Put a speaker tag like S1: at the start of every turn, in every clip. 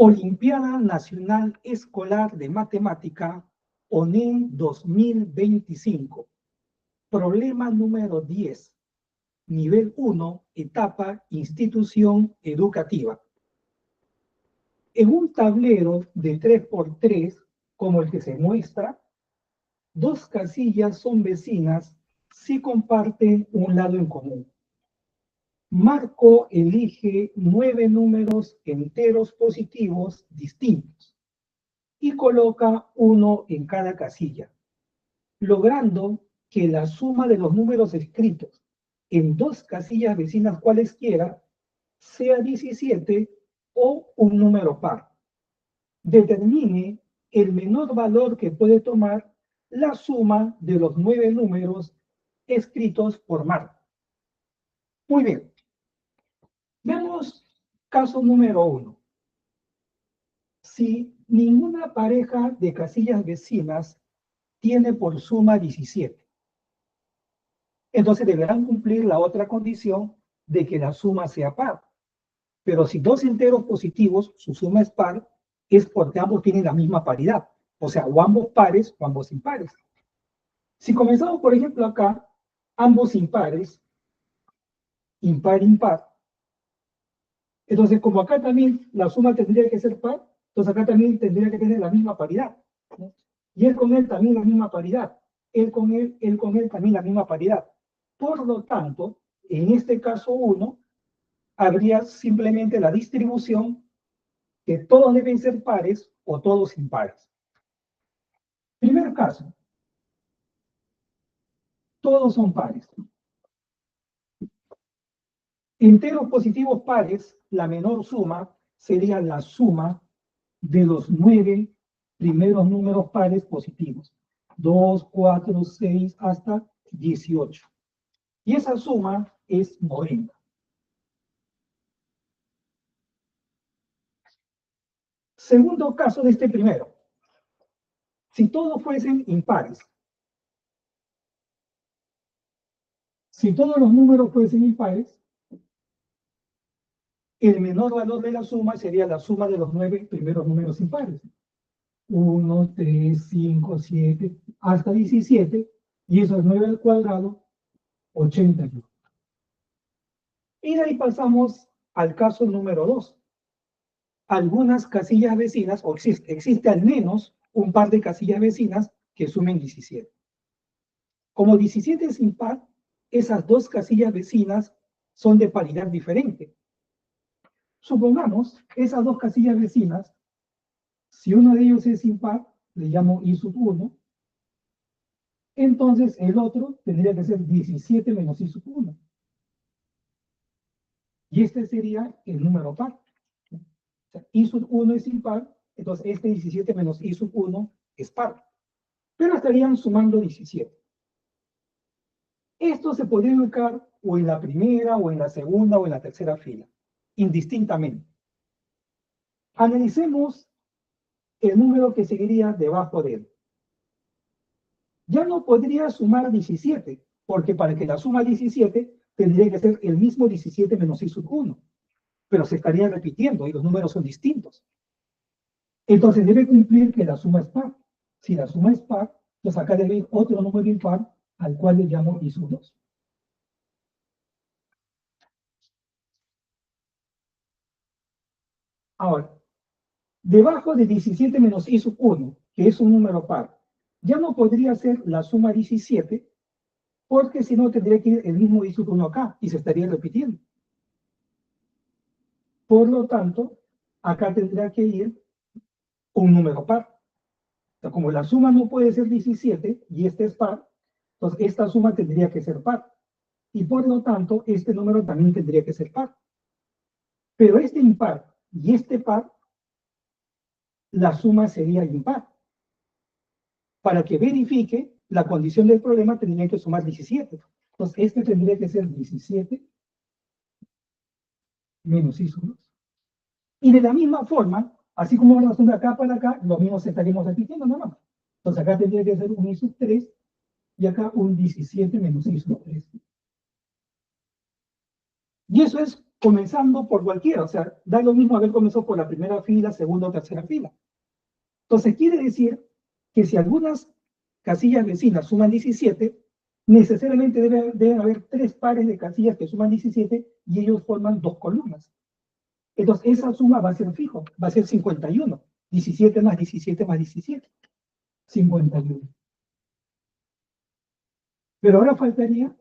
S1: Olimpiada Nacional Escolar de Matemática, ONEM 2025. Problema número 10. Nivel 1, etapa institución educativa. En un tablero de 3×3, como el que se muestra, dos casillas son vecinas si comparten un lado en común. Marco elige 9 números enteros positivos distintos y coloca uno en cada casilla, logrando que la suma de los números escritos en dos casillas vecinas cualesquiera sea 17 o un número par. Determine el menor valor que puede tomar la suma de los 9 números escritos por Marco. Muy bien. Veamos caso número 1. Si ninguna pareja de casillas vecinas tiene por suma 17, entonces deberán cumplir la otra condición de que la suma sea par. Pero si dos enteros positivos, su suma es par, es porque ambos tienen la misma paridad. O sea, o ambos pares o ambos impares. Si comenzamos, por ejemplo, acá, ambos impares, impar, impar, entonces como acá también la suma tendría que ser par, entonces acá también tendría que tener la misma paridad, ¿no? Y él con él también la misma paridad. Él con él también la misma paridad. Por lo tanto, en este caso 1, habría simplemente la distribución que todos deben ser pares o todos impares. Primer caso, todos son pares. Enteros positivos pares, la menor suma sería la suma de los 9 primeros números pares positivos. 2, 4, 6, hasta 18. Y esa suma es 90. Segundo caso de este primero. Si todos fuesen impares, si todos los números fuesen impares, el menor valor de la suma sería la suma de los 9 primeros números impares. 1, 3, 5, 7, hasta 17, y eso es 9 al cuadrado, 81. Y de ahí pasamos al caso número 2. Algunas casillas vecinas, o existe al menos un par de casillas vecinas que sumen 17. Como 17 es impar, esas dos casillas vecinas son de paridad diferente. Supongamos esas dos casillas vecinas, si uno de ellos es impar, le llamo I sub 1, entonces el otro tendría que ser 17 menos I sub 1. Y este sería el número par. O sea, I sub 1 es impar, entonces este 17 menos I sub 1 es par. Pero estarían sumando 17. Esto se podría ubicar o en la primera, o en la segunda, o en la tercera fila, indistintamente. Analicemos el número que seguiría debajo de él. Ya no podría sumar 17, porque para que la suma 17 tendría que ser el mismo 17 menos I sub 1. Pero se estaría repitiendo y los números son distintos. Entonces debe cumplir que la suma es par. Si la suma es par, pues acá debe ir otro número impar al cual le llamo I sub 2. Ahora, debajo de 17 menos I sub 1, que es un número par, ya no podría ser la suma 17, porque si no tendría que ir el mismo I sub 1 acá y se estaría repitiendo. Por lo tanto, acá tendría que ir un número par. O sea, como la suma no puede ser 17 y este es par, entonces esta suma tendría que ser par. Y por lo tanto, este número también tendría que ser par. Pero este impar y este par, la suma sería impar. Para que verifique la condición del problema, tendría que sumar 17. Entonces, este tendría que ser 17 menos I sub 2. Y de la misma forma, así como vamos de acá para acá, lo mismo se estaríamos repitiendo nada más. Entonces, acá tendría que ser un I sub 3 y acá un 17 menos I sub 3. Y eso es comenzando por cualquiera, o sea, da lo mismo haber comenzado por la primera fila, segunda o tercera fila. Entonces quiere decir que si algunas casillas vecinas suman 17, necesariamente deben haber 3 pares de casillas que suman 17 y ellos forman 2 columnas. Entonces esa suma va a ser fijo, va a ser 51. 17 más 17 más 17. 51. Pero ahora faltaría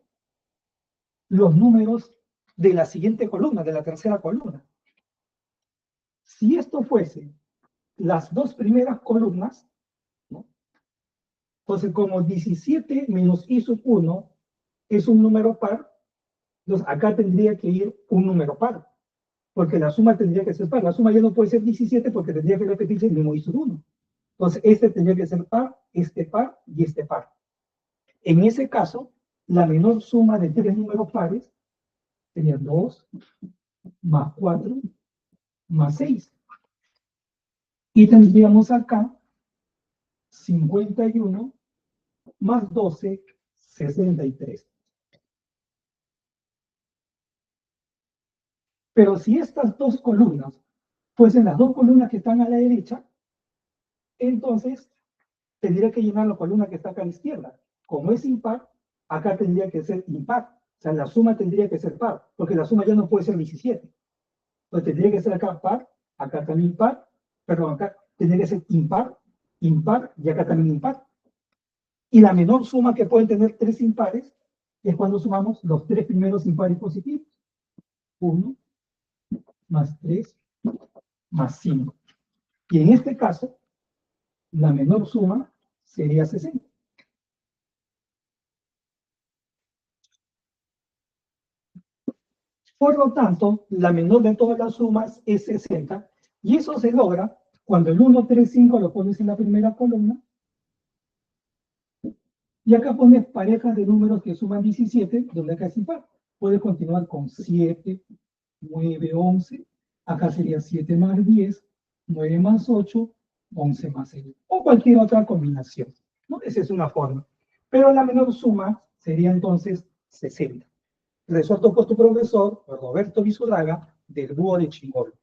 S1: los números de la siguiente columna, de la tercera columna. Si esto fuese las 2 primeras columnas, ¿no? Entonces como 17 menos I sub 1 es un número par, entonces acá tendría que ir un número par, porque la suma tendría que ser par. La suma ya no puede ser 17 porque tendría que repetirse el mismo I sub 1. Entonces este tendría que ser par y este par. En ese caso, la menor suma de 3 números pares sería 2 más 4 más 6. Y tendríamos acá 51 más 12, 63. Pero si estas dos columnas fuesen las dos columnas que están a la derecha, entonces tendría que llenar la columna que está acá a la izquierda. Como es impar, acá tendría que ser impar. O sea, la suma tendría que ser par, porque la suma ya no puede ser 17. Entonces tendría que ser acá par, acá también par, perdón, acá tendría que ser impar, impar y acá también impar. Y la menor suma que pueden tener 3 impares es cuando sumamos los 3 primeros impares positivos. 1 más 3 más 5. Y en este caso, la menor suma sería 60. Por lo tanto, la menor de todas las sumas es 60, y eso se logra cuando el 1, 3, 5 lo pones en la primera columna, y acá pones parejas de números que suman 17, donde acá es impar. Puedes continuar con 7, 9, 11, acá sería 7 más 10, 9 más 8, 11 más 6, o cualquier otra combinación, ¿no? Esa es una forma. Pero la menor suma sería entonces 60. Resuelto por tu profesor, Roberto Vizurraga, del Búho de Chingol.